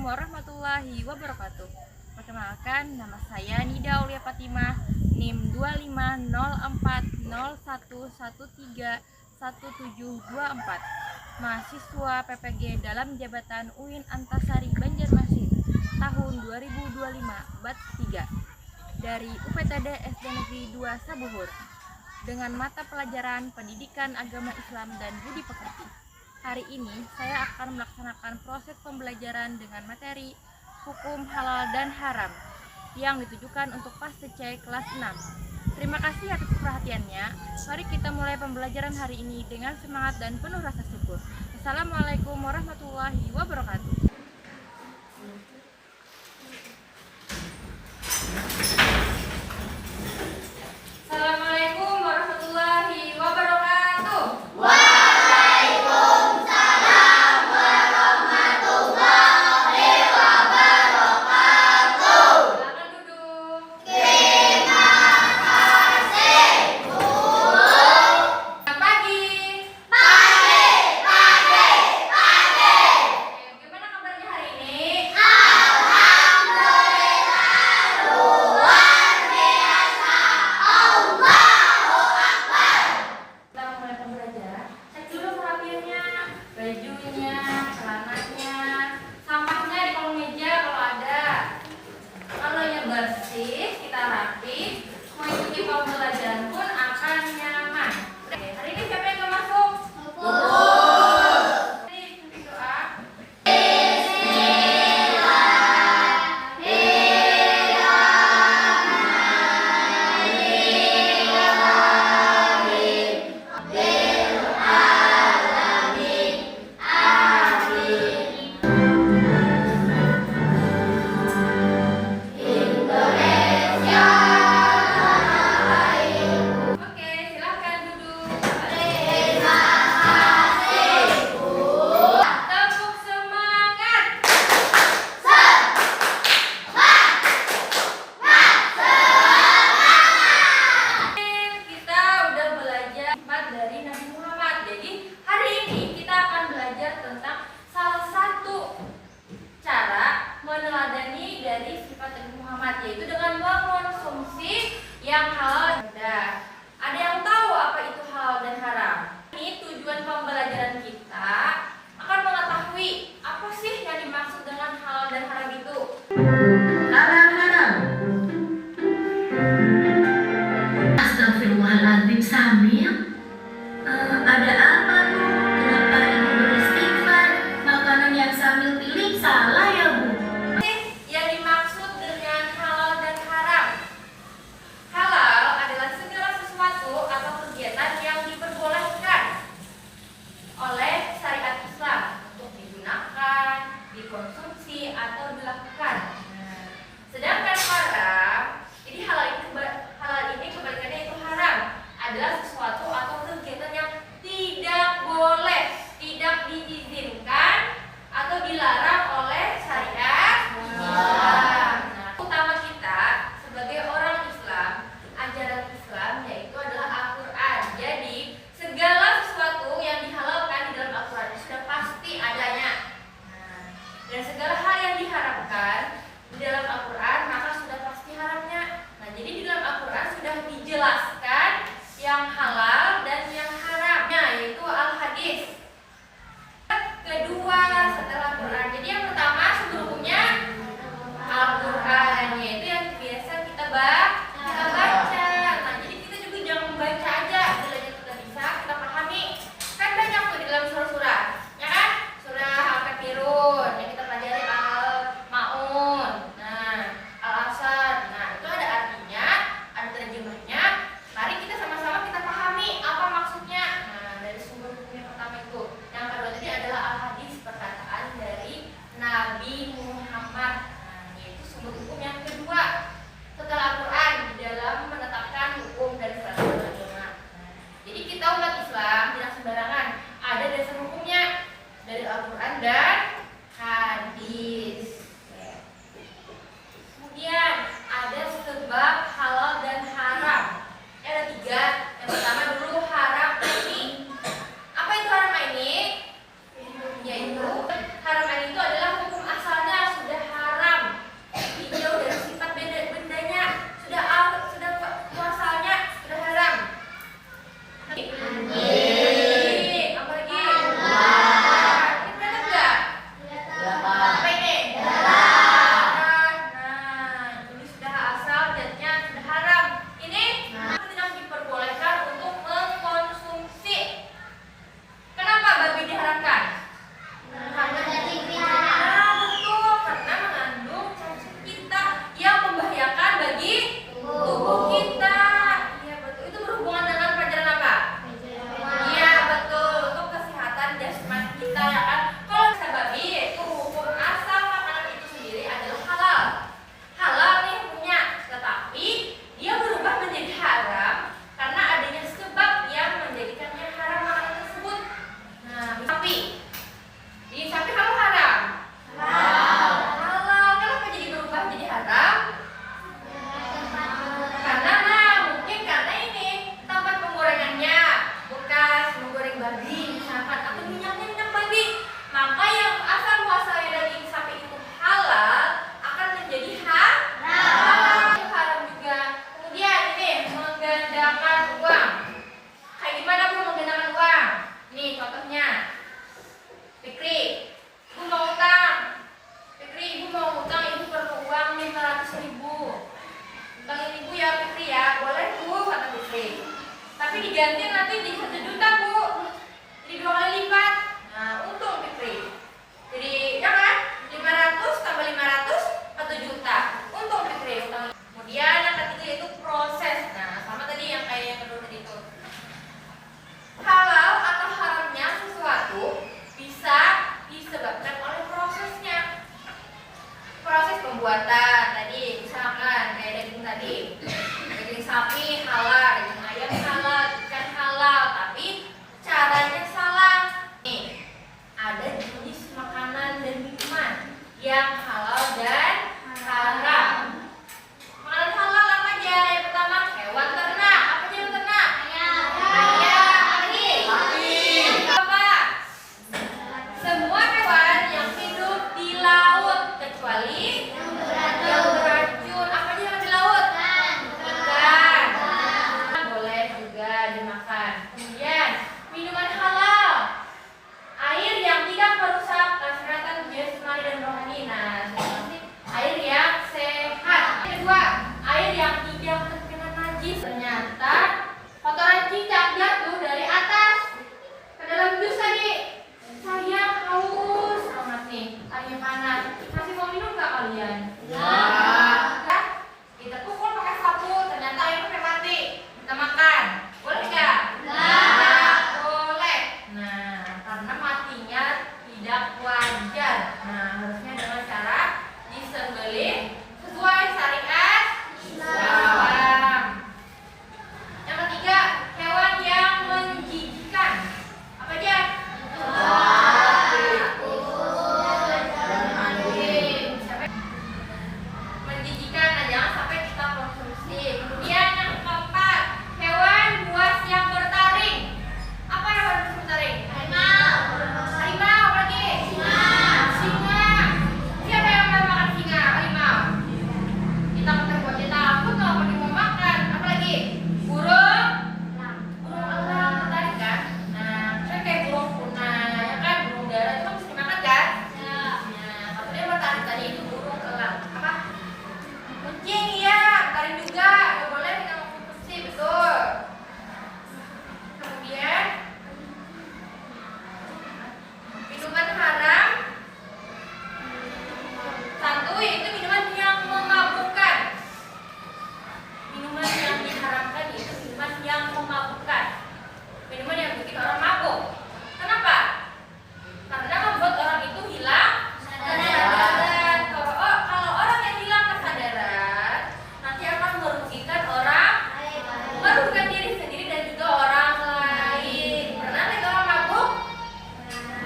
warahmatullahi wabarakatuh. Perkenalkan, nama saya Nida Aulia Fatimah, NIM 250401131724, mahasiswa PPG dalam jabatan UIN Antasari Banjarmasin, tahun 2025, BAT 3, dari UPTD SD Negeri 2 Sabuhur, dengan mata pelajaran Pendidikan Agama Islam dan Budi Pekerti. Hari ini saya akan melaksanakan proses pembelajaran dengan materi hukum halal dan haram yang ditujukan untuk fase C kelas 6. Terima kasih atas perhatiannya. Mari kita mulai pembelajaran hari ini dengan semangat dan penuh rasa syukur. Assalamualaikum warahmatullahi wabarakatuh. Assalamualaikum warahmatullahi wabarakatuh. Gimana yang halal dan haram. Makanan halal apa aja? Yang pertama hewan ternak. Apa aja hewan ternak? Ayam, lagi. Apa? Semua hewan yang hidup di laut kecuali yang beracun. Apa aja yang di laut? Ikan. Boleh juga dimakan. Kemudian minuman halal. Air yang tidak merusak kesehatan jasmani dan rohani. Nah, air yang sehat. Kedua, air yang tidak terkena najis. Ternyata kotoran cicak jatuh dari atas ke dalam jus tadi. Saya haus banget nih, airnya panas. Masih mau minum nggak kalian? Ya. Kita pukul pakai sapu, ternyata airnya sampai mati. Kita makan, boleh nggak? Boleh. Nah, karena matinya tidak wajar. Nah, harusnya dengan cara disembelih sesuai syariat Islam. Yang ketiga, hewan yang menjijikan. Apa aja? Menjijikan, nah jangan sampai kita konsumsi. Kemudian yang keempat, hewan buas yang bertaring. Apa hewan buas bertaring? Harimau, apa lagi? Singa. Siapa yang mau makan singa? Harimau. Kita buat dia takut kalau dia mau makan. Apa lagi? Burung elang bertaring kan? Nah, kan kayak burung punah, ya kan? Burung dara itu kan bisa dimakan kan? Nah, katanya bertaring tadi itu burung elang. Apa? Kucing, iya, bertaring juga. Nggak boleh kita mengkonsumsi, betul. Kemudian minuman haram. Satu, yaitu minuman yang memabukkan. Minuman yang diharamkan yaitu minuman yang memabukkan. Minuman yang bikin orang mabuk. Kenapa? Karena membuat orang itu hilang kesadaran. Kalau orang yang hilang kesadaran, nanti akan merugikan orang, merugikan diri sendiri dan juga orang lain. Pernah lihat orang mabuk?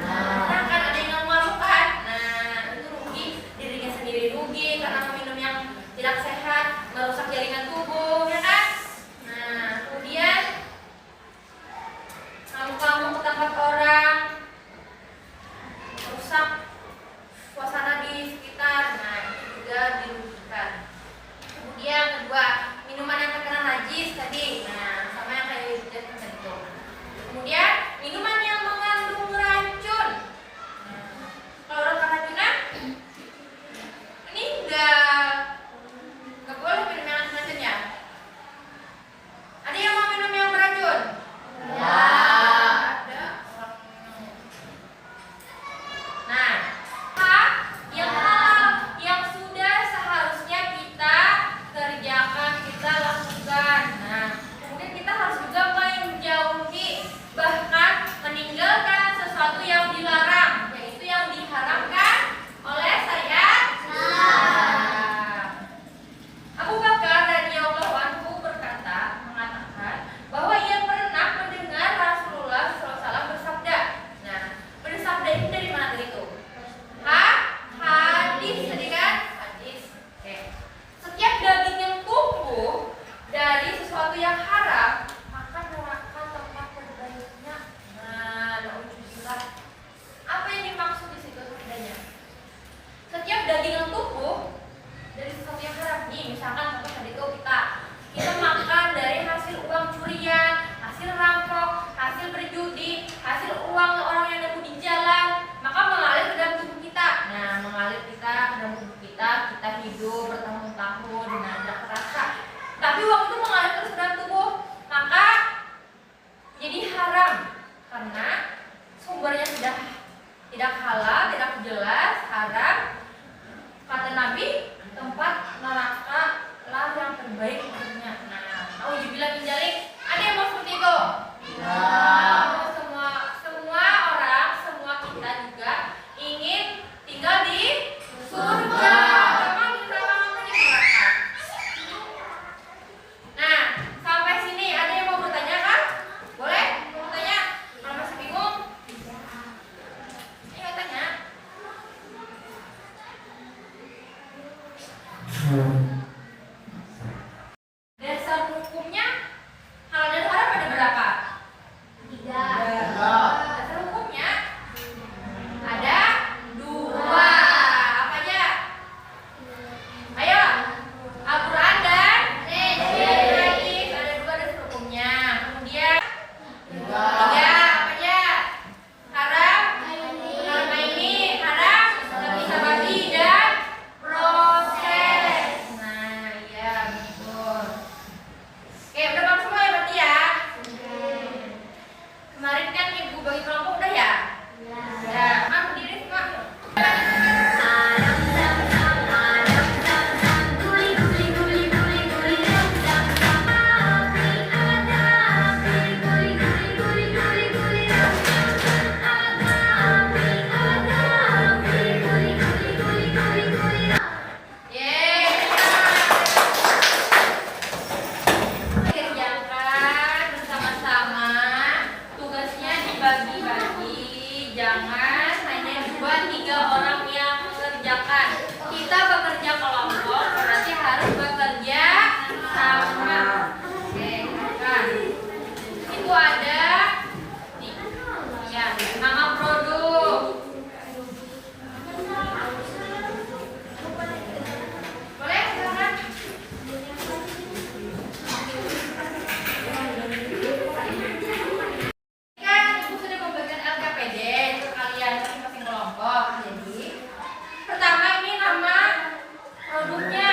Nah, kan ada yang mabuk kan? Nah, itu rugi, dirinya sendiri rugi karena minum yang tidak sehat, merusak jaringan tubuh, ya kan? Nah, kemudian kamu ke tempat orang, rusak suasana di sekitar, nah itu juga dirugikan. Kemudian kedua, minuman yang terkena najis tadi, nah sama yang kayak tadi itu. Kemudian minuman yang mengandung racun. Kalau orang keracunan, ini nggak boleh minum yang racun ya. Ada yang mau minum yang beracun? Ada. Nah, yang halal yang sudah seharusnya kita kerjakan, kita lakukan. Nah, kemudian kita harus juga menjauhi, bahkan meninggalkan sesuatu yang dilarang, yaitu yang diharamkan oleh syariat Islam. Abu Bakar radhiyallahu anhu mengatakan bahwa ia pernah mendengar Rasulullah SAW bersabda. Nah, bersabda ini dari mana tadi itu? Hadis tadi kan? Hadis. Oke. Setiap daging yang tumbuh dari sesuatu yang haram, maka neraka tempat terbaiknya. Nah, alhamdulillah. Apa yang dimaksud di situ sebenarnya? Setiap daging yang tumbuh dari sesuatu yang haram, nih misalkan contoh tadi itu kita makan dari hasil uang curian, hasil rampok, hasil berjudi, hasil uang orang yang nemu di jalan, maka mengalir ke dalam tubuh kita. Nah, mengalir kita ke dalam tubuh kita hidup bertahun-tahun, nah tidak terasa. Tapi uang itu mengalir terus ke dalam tubuh, maka jadi haram karena sumbernya sudah tidak halal, tidak jelas, haram. Kata Nabi, tempat neraka lah yang terbaik untuknya. Nah, auzubillah min dzalik. Ada yang mau seperti itu? Nah, semua orang, semua kita juga ingin tinggal di surga. Memang kita mau di neraka. Nah, sampai sini ada yang mau bertanya kan? Boleh? Mau tanya? Kalau masih bingung? Ayo tanya. buat 3 orang yang mengerjakan. Kita bekerja kelompok berarti harus bekerja sama. Oke, kan? Itu ada ya, nama produk. Boleh, silakan. Kan Ibu sudah membagikan LKPD ke kalian masing-masing kelompok. Jadi, pertama ini nama produknya.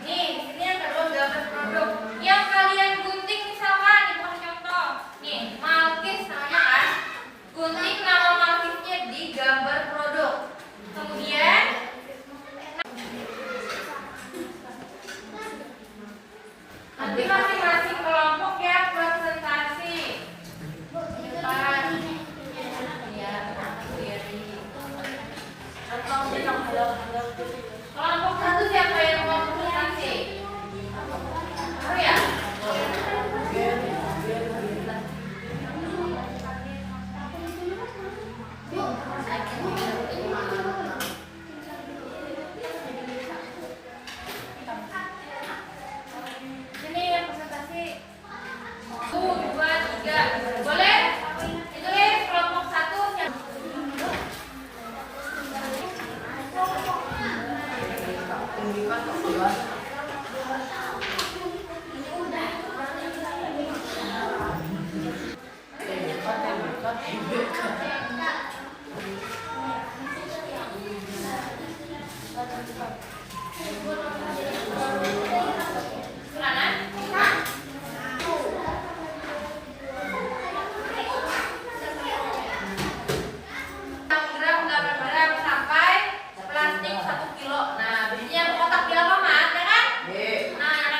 Nih, di sini yang kedua gambar produk. Yang kalian gunting misalkan, Ibu kasih contoh. Nih, Malkis namanya kan. Gunting nama Malkisnya di gambar produk. Kemudian nanti masing-masing kelompok ya presentasi. Depan. Ya, kelompok satu siapa yang mau presentasi? Oh ya. Sini yang presentasi. 1, 2, 3. Boleh? Ditulis kelompok 1 siapa? Gram, 8 gram sampai plastik 1 kilo. Nah, biasanya yang kotak di Alfamart ya kan? Nah, yang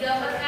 digambarkan